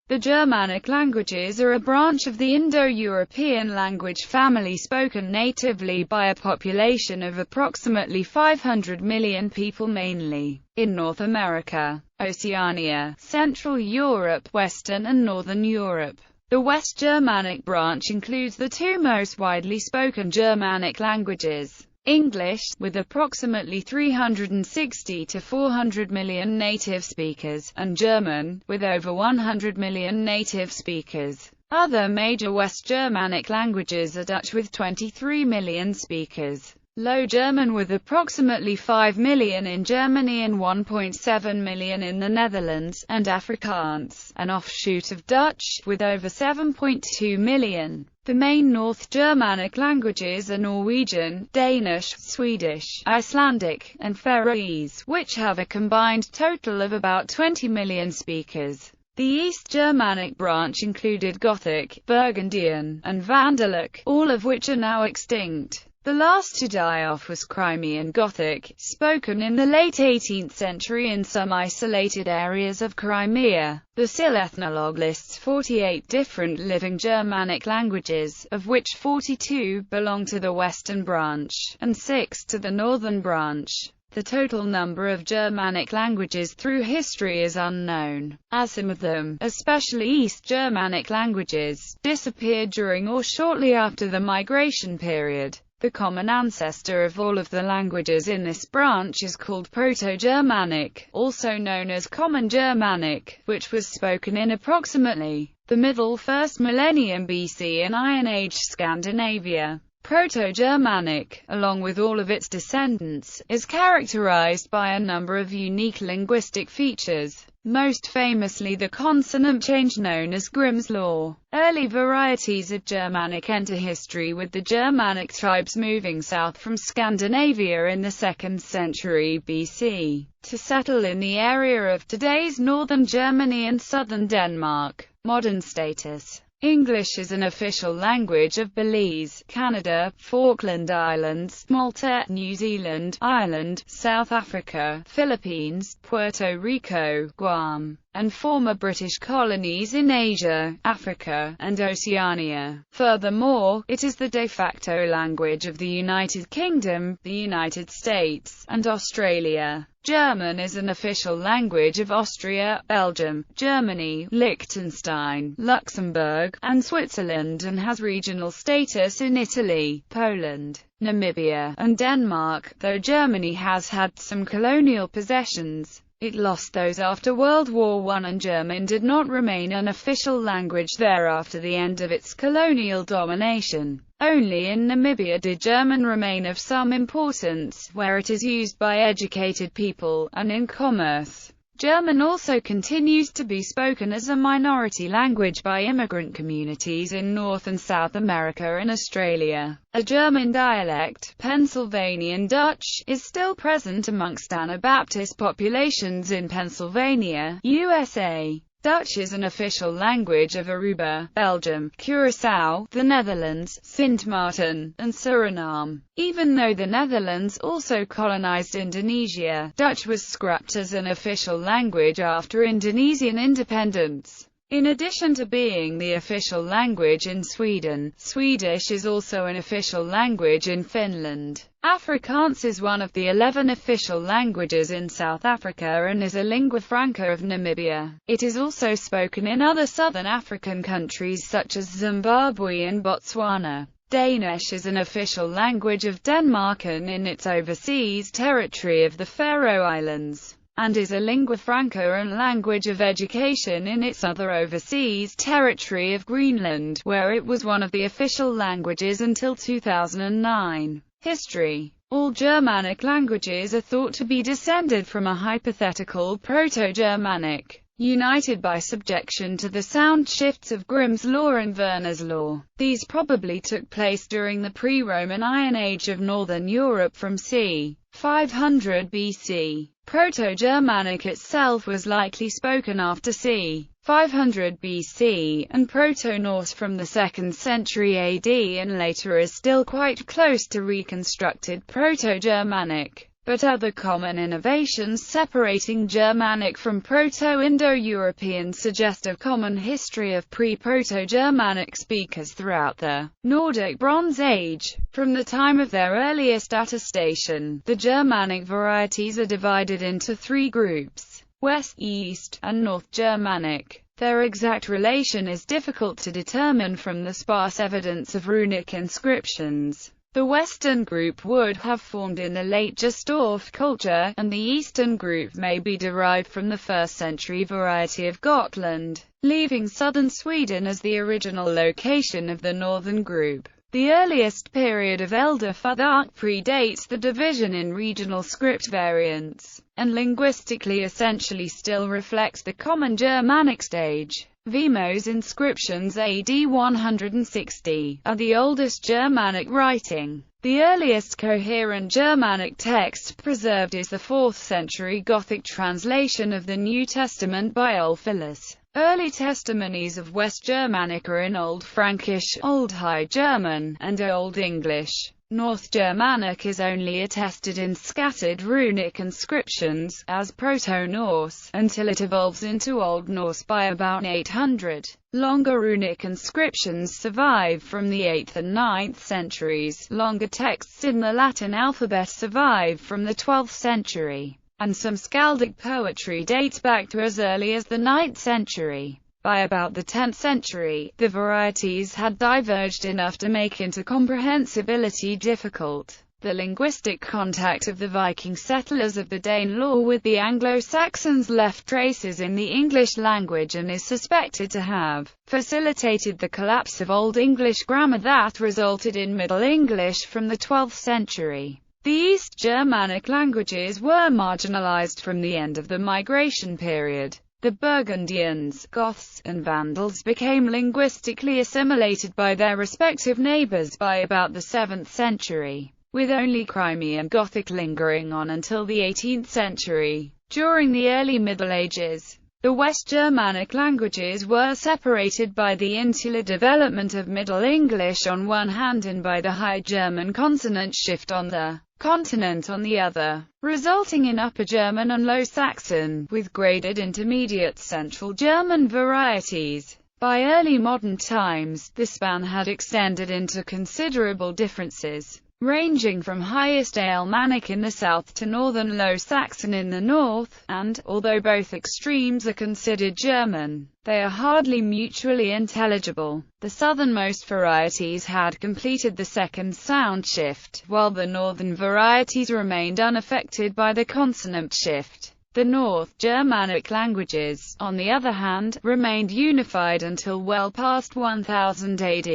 The Germanic languages are a branch of the Indo-European language family spoken natively by a population of approximately 500 million people, mainly in North America, Oceania, Central Europe, Western and Northern Europe. The West Germanic branch includes the two most widely spoken Germanic languages: English, with approximately 360 to 400 million native speakers, and German, with over 100 million native speakers. Other major West Germanic languages are Dutch with 23 million speakers, Low German with approximately 5 million in Germany and 1.7 million in the Netherlands, and Afrikaans, an offshoot of Dutch, with over 7.2 million. The main North Germanic languages are Norwegian, Danish, Swedish, Icelandic, and Faroese, which have a combined total of about 20 million speakers. The East Germanic branch included Gothic, Burgundian, and Vandalic, all of which are now extinct. The last to die off was Crimean Gothic, spoken in the late 18th century in some isolated areas of Crimea. The SIL Ethnologue lists 48 different living Germanic languages, of which 42 belong to the Western branch, and 6 to the Northern branch. The total number of Germanic languages through history is unknown, as some of them, especially East Germanic languages, disappeared during or shortly after the migration period. The common ancestor of all of the languages in this branch is called Proto-Germanic, also known as Common Germanic, which was spoken in approximately the middle 1st millennium BC in Iron Age Scandinavia. Proto-Germanic, along with all of its descendants, is characterized by a number of unique linguistic features, most famously the consonant change known as Grimm's Law. Early varieties of Germanic enter history with the Germanic tribes moving south from Scandinavia in the 2nd century BC, to settle in the area of today's northern Germany and southern Denmark. Modern status: English is an official language of Belize, Canada, Falkland Islands, Malta, New Zealand, Ireland, South Africa, Philippines, Puerto Rico, Guam, and former British colonies in Asia, Africa, and Oceania. Furthermore, it is the de facto language of the United Kingdom, the United States, and Australia. German is an official language of Austria, Belgium, Germany, Liechtenstein, Luxembourg, and Switzerland, and has regional status in Italy, Poland, Namibia, and Denmark. Though Germany has had some colonial possessions, it lost those after World War I, and German did not remain an official language there after the end of its colonial domination. Only in Namibia did German remain of some importance, where it is used by educated people, and in commerce. German also continues to be spoken as a minority language by immigrant communities in North and South America and Australia. A German dialect, Pennsylvanian Dutch, is still present amongst Anabaptist populations in Pennsylvania, USA. Dutch is an official language of Aruba, Belgium, Curaçao, the Netherlands, Sint Maarten, and Suriname. Even though the Netherlands also colonized Indonesia, Dutch was scrapped as an official language after Indonesian independence. In addition to being the official language in Sweden, Swedish is also an official language in Finland. Afrikaans is one of the 11 official languages in South Africa and is a lingua franca of Namibia. It is also spoken in other southern African countries such as Zimbabwe and Botswana. Danish is an official language of Denmark and in its overseas territory of the Faroe Islands, and is a lingua franca and language of education in its other overseas territory of Greenland, where it was one of the official languages until 2009. History: all Germanic languages are thought to be descended from a hypothetical Proto-Germanic, united by subjection to the sound shifts of Grimm's Law and Werner's Law. These probably took place during the pre-Roman Iron Age of Northern Europe from c. 500 BC. Proto-Germanic itself was likely spoken after c. 500 BC, and Proto-Norse from the 2nd century AD and later is still quite close to reconstructed Proto-Germanic. but other common innovations separating Germanic from Proto-Indo-European suggest a common history of pre-Proto-Germanic speakers throughout the Nordic Bronze Age. From the time of their earliest attestation, the Germanic varieties are divided into three groups: West, East, and North Germanic. Their exact relation is difficult to determine from the sparse evidence of runic inscriptions. The Western group would have formed in the late Gestorf culture, and the Eastern group may be derived from the 1st century variety of Gotland, leaving southern Sweden as the original location of the northern group. The earliest period of Elder Futhark predates the division in regional script variants, and linguistically essentially still reflects the Common Germanic stage. Vimo's inscriptions AD 160 are the oldest Germanic writing. The earliest coherent Germanic text preserved is the 4th century Gothic translation of the New Testament by Ulfilas. Early testimonies of West Germanic are in Old Frankish, Old High German, and Old English. North Germanic is only attested in scattered runic inscriptions, as Proto-Norse, until it evolves into Old Norse by about 800. Longer runic inscriptions survive from the 8th and 9th centuries. Longer texts in the Latin alphabet survive from the 12th century, and some skaldic poetry dates back to as early as the 9th century. By about the 10th century, the varieties had diverged enough to make intercomprehensibility difficult. The linguistic contact of the Viking settlers of the Danelaw with the Anglo-Saxons left traces in the English language and is suspected to have facilitated the collapse of Old English grammar that resulted in Middle English from the 12th century. The East Germanic languages were marginalized from the end of the migration period. The Burgundians, Goths, and Vandals became linguistically assimilated by their respective neighbors by about the 7th century, with only Crimean Gothic lingering on until the 18th century. During the early Middle Ages, the West Germanic languages were separated by the insular development of Middle English on one hand and by the High German consonant shift on the continent on the other, resulting in Upper German and Low Saxon, with graded intermediate Central German varieties. By early modern times, the span had extended into considerable differences, ranging from highest Alemannic in the south to northern Low Saxon in the north, and, although both extremes are considered German, they are hardly mutually intelligible. The southernmost varieties had completed the second sound shift, while the northern varieties remained unaffected by the consonant shift. The North Germanic languages, on the other hand, remained unified until well past 1000 AD,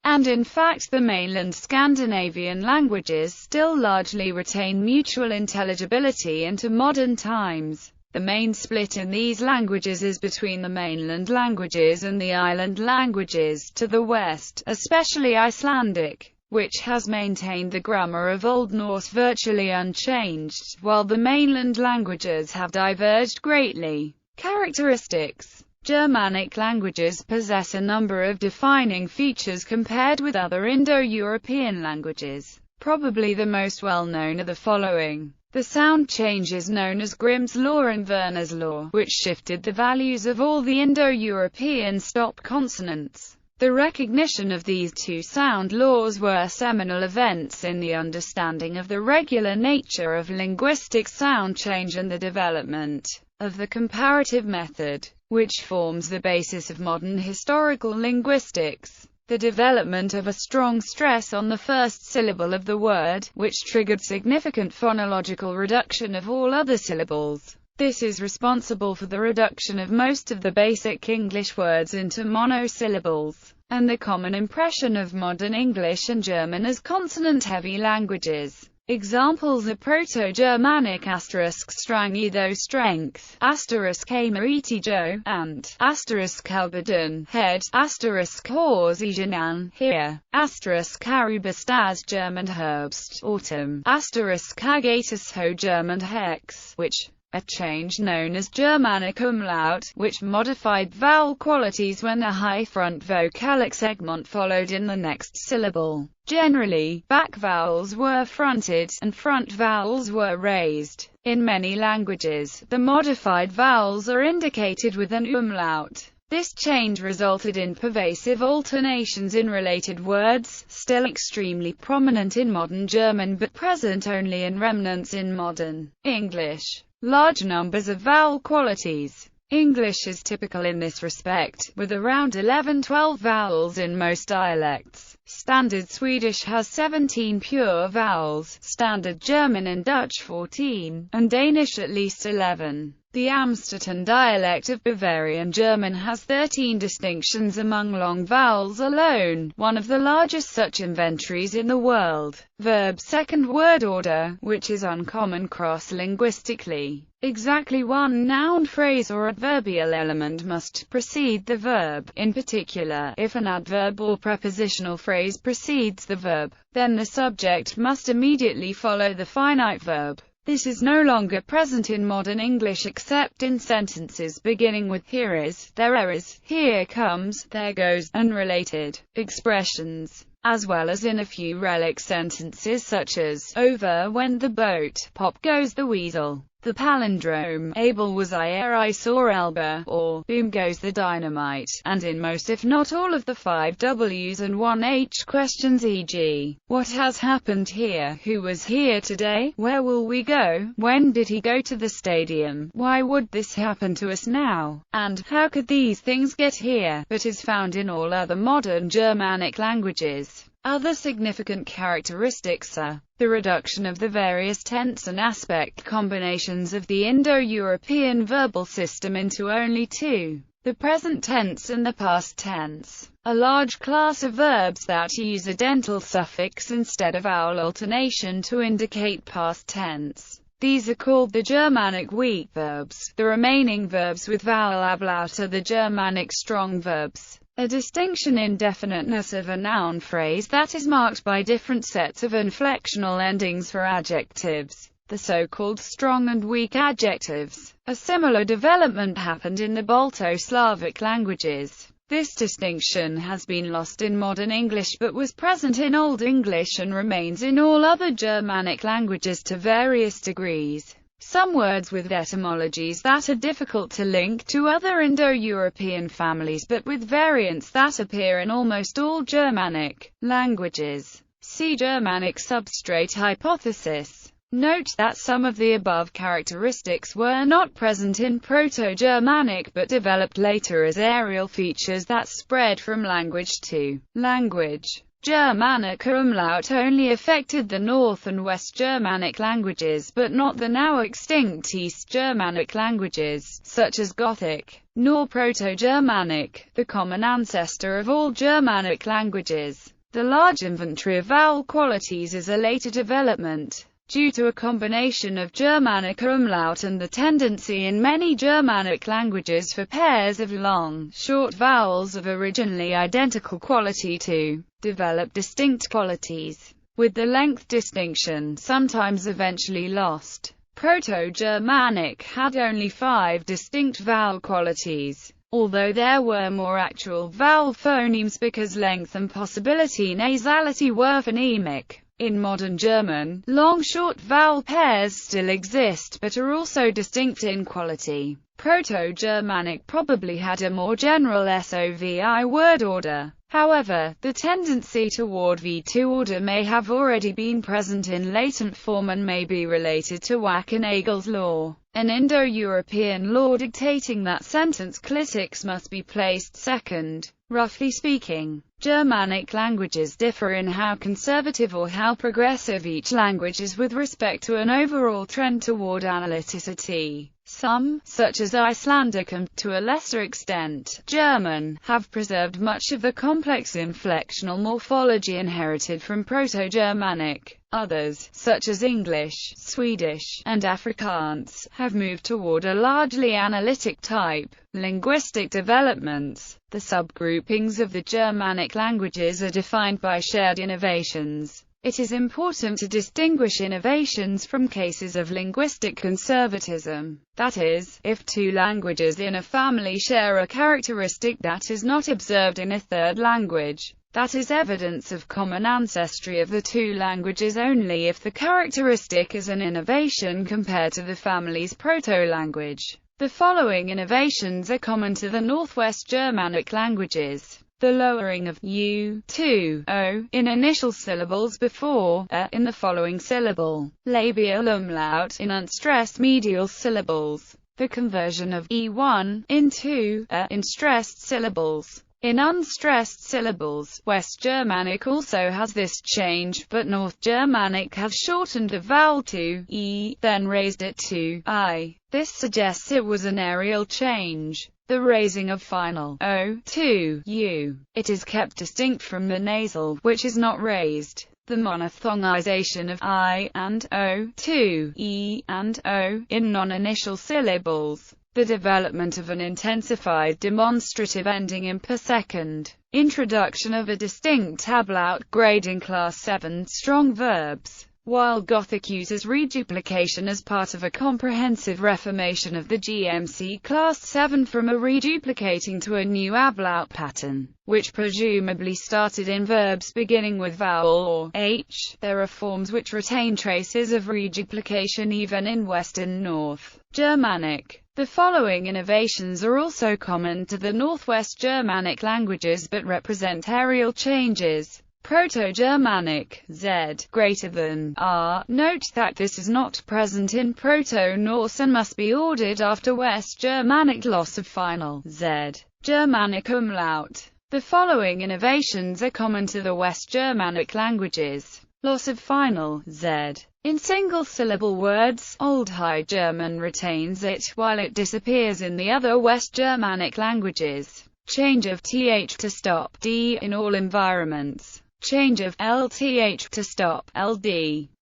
and in fact the mainland Scandinavian languages still largely retain mutual intelligibility into modern times. The main split in these languages is between the mainland languages and the island languages to the west, especially Icelandic, which has maintained the grammar of Old Norse virtually unchanged, while the mainland languages have diverged greatly. Characteristics: Germanic languages possess a number of defining features compared with other Indo-European languages. Probably the most well-known are the following. The sound changes known as Grimm's law and Werner's law, which shifted the values of all the Indo-European stop consonants. The recognition of these two sound laws were seminal events in the understanding of the regular nature of linguistic sound change and the development of the comparative method, which forms the basis of modern historical linguistics. The development of a strong stress on the first syllable of the word, which triggered significant phonological reduction of all other syllables. This is responsible for the reduction of most of the basic English words into monosyllables, and the common impression of modern English and German as consonant-heavy languages. Examples are Proto-Germanic *strangido strength, *hameritijo, and *halberden head, *horsigenan here, *harubastas German Herbst autumn, *hagatus ho German hex, which a change known as Germanic umlaut, which modified vowel qualities when a high front vocalic segment followed in the next syllable. Generally, back vowels were fronted, and front vowels were raised. In many languages, the modified vowels are indicated with an umlaut. This change resulted in pervasive alternations in related words, still extremely prominent in modern German but present only in remnants in modern English. Large numbers of vowel qualities. English is typical in this respect, with around 11–12 vowels in most dialects. Standard Swedish has 17 pure vowels, Standard German and Dutch 14, and Danish at least 11. The Amstetten dialect of Bavarian German has 13 distinctions among long vowels alone, one of the largest such inventories in the world. Verb second word order, which is uncommon cross-linguistically. Exactly one noun phrase or adverbial element must precede the verb. In particular, if an adverb or prepositional phrase precedes the verb, then the subject must immediately follow the finite verb. This is no longer present in modern English except in sentences beginning with here is, there is, here comes, there goes, and related expressions, as well as in a few relic sentences such as, over went the boat, pop goes the weasel. The palindrome, Abel was I saw Elba, or, boom goes the dynamite, and in most if not all of the 5 W's and 1 H questions e.g., what has happened here, who was here today, where will we go, when did he go to the stadium, why would this happen to us now, and how could these things get here, but is found in all other modern Germanic languages. Other significant characteristics are the reduction of the various tense and aspect combinations of the Indo-European verbal system into only 2, the present tense and the past tense. A large class of verbs that use a dental suffix instead of vowel alternation to indicate past tense. These are called the Germanic weak verbs. The remaining verbs with vowel ablaut are the Germanic strong verbs. A distinction in definiteness of a noun phrase that is marked by different sets of inflectional endings for adjectives, the so-called strong and weak adjectives. A similar development happened in the Balto-Slavic languages. This distinction has been lost in modern English but was present in Old English and remains in all other Germanic languages to various degrees. Some words with etymologies that are difficult to link to other Indo-European families but with variants that appear in almost all Germanic languages. See Germanic substrate hypothesis. Note that some of the above characteristics were not present in Proto-Germanic but developed later as areal features that spread from language to language. Germanic umlaut only affected the North and West Germanic languages but not the now extinct East Germanic languages, such as Gothic, nor Proto-Germanic, the common ancestor of all Germanic languages. The large inventory of vowel qualities is a later development, due to a combination of Germanic umlaut and the tendency in many Germanic languages for pairs of long, short vowels of originally identical quality to develop distinct qualities, with the length distinction sometimes eventually lost. Proto-Germanic had only 5 distinct vowel qualities, although there were more actual vowel phonemes because length and possibility nasality were phonemic. In modern German, long-short vowel pairs still exist but are also distinct in quality. Proto-Germanic probably had a more general SOVI word order. However, the tendency toward V2 order may have already been present in latent form and may be related to Wackernagle's law, an Indo-European law dictating that sentence clitics must be placed second. Roughly speaking, Germanic languages differ in how conservative or how progressive each language is with respect to an overall trend toward analyticity. Some, such as Icelandic and, to a lesser extent, German, have preserved much of the complex inflectional morphology inherited from Proto-Germanic. Others, such as English, Swedish, and Afrikaans, have moved toward a largely analytic type. Linguistic developments. The subgroupings of the Germanic languages are defined by shared innovations. It is important to distinguish innovations from cases of linguistic conservatism. That is, if two languages in a family share a characteristic that is not observed in a third language, that is evidence of common ancestry of the two languages only if the characteristic is an innovation compared to the family's proto-language. The following innovations are common to the Northwest Germanic languages. The lowering of u to o in initial syllables before a in the following syllable. Labial umlaut in unstressed medial syllables. The conversion of e1 into a in stressed syllables. In unstressed syllables, West Germanic also has this change, but North Germanic has shortened the vowel to e, then raised it to I. This suggests it was an areal change. The raising of final o to u. It is kept distinct from the nasal, which is not raised. The monophthongization of I and o to e and o in non-initial syllables. The development of an intensified demonstrative ending in per second. Introduction of a distinct ablaut grade in Class 7 strong verbs. While Gothic uses reduplication as part of a comprehensive reformation of the GMC Class 7 from a reduplicating to a new ablaut pattern, which presumably started in verbs beginning with vowel or h, there are forms which retain traces of reduplication even in Western North Germanic. The following innovations are also common to the Northwest Germanic languages but represent areal changes. Proto-Germanic, z greater than r. Note that this is not present in Proto-Norse and must be ordered after West Germanic loss of final z Germanic umlaut. The following innovations are common to the West Germanic languages. Loss of final z in single-syllable words. Old High German retains it, while it disappears in the other West Germanic languages. Change of th to stop d in all environments. Change of lth to stop ld.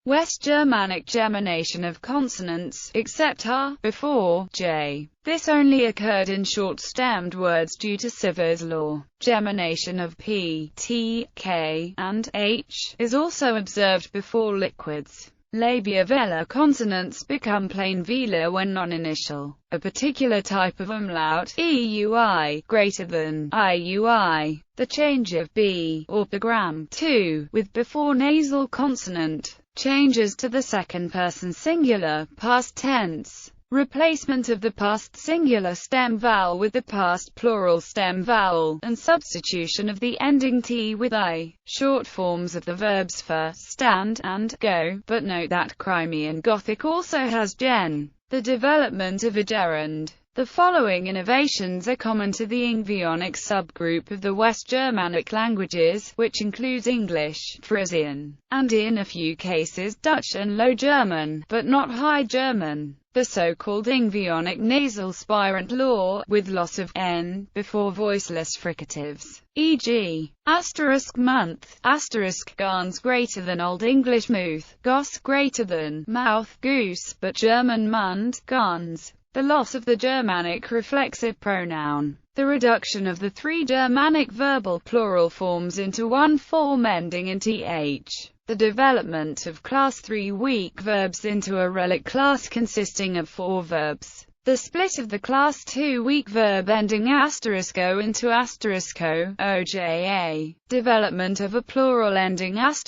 West Germanic gemination of consonants, except r, before j. This only occurred in short-stemmed words due to Sievert's law. Gemination of p, t, k, and h is also observed before liquids. Labia velar consonants become plain velar when non-initial. A particular type of umlaut, eui, greater than iui. The change of b, orthogram, to, with before nasal consonant, changes to the second person singular, past tense. Replacement of the past singular stem vowel with the past plural stem vowel, and substitution of the ending t with I. Short forms of the verbs for, stand, and go, but note that Crimean Gothic also has gen. The development of a gerund. The following innovations are common to the Ingvaeonic subgroup of the West Germanic languages, which includes English, Frisian, and in a few cases Dutch and Low German, but not High German. The so-called Ingvaeonic nasal spirant law, with loss of n before voiceless fricatives, e.g., month, gans greater than Old English muth, goss greater than mouth, goose, but German mund, gans. The loss of the Germanic reflexive pronoun. The reduction of the three Germanic verbal plural forms into one form ending in th. The development of Class 3 weak verbs into a relic class consisting of 4 verbs. The split of the Class 2 weak verb ending *o into *o, oja. Development of a plural ending *os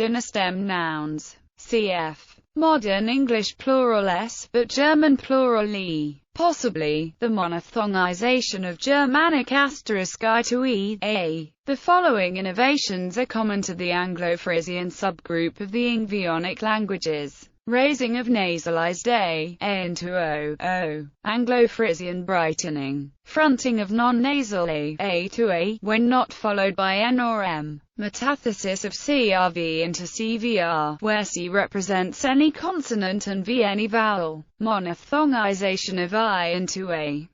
in a stem nouns. Cf. Modern English plural s, but German plural e. Possibly, the monophthongization of Germanic *I to e, a. The following innovations are common to the Anglo-Frisian subgroup of the Ingvaeonic languages. Raising of nasalized a into o. Anglo-Frisian brightening. Fronting of non-nasal a to a, when not followed by n or m. Metathesis of crv into cvr, where c represents any consonant and v any vowel. Monophthongization of I into a.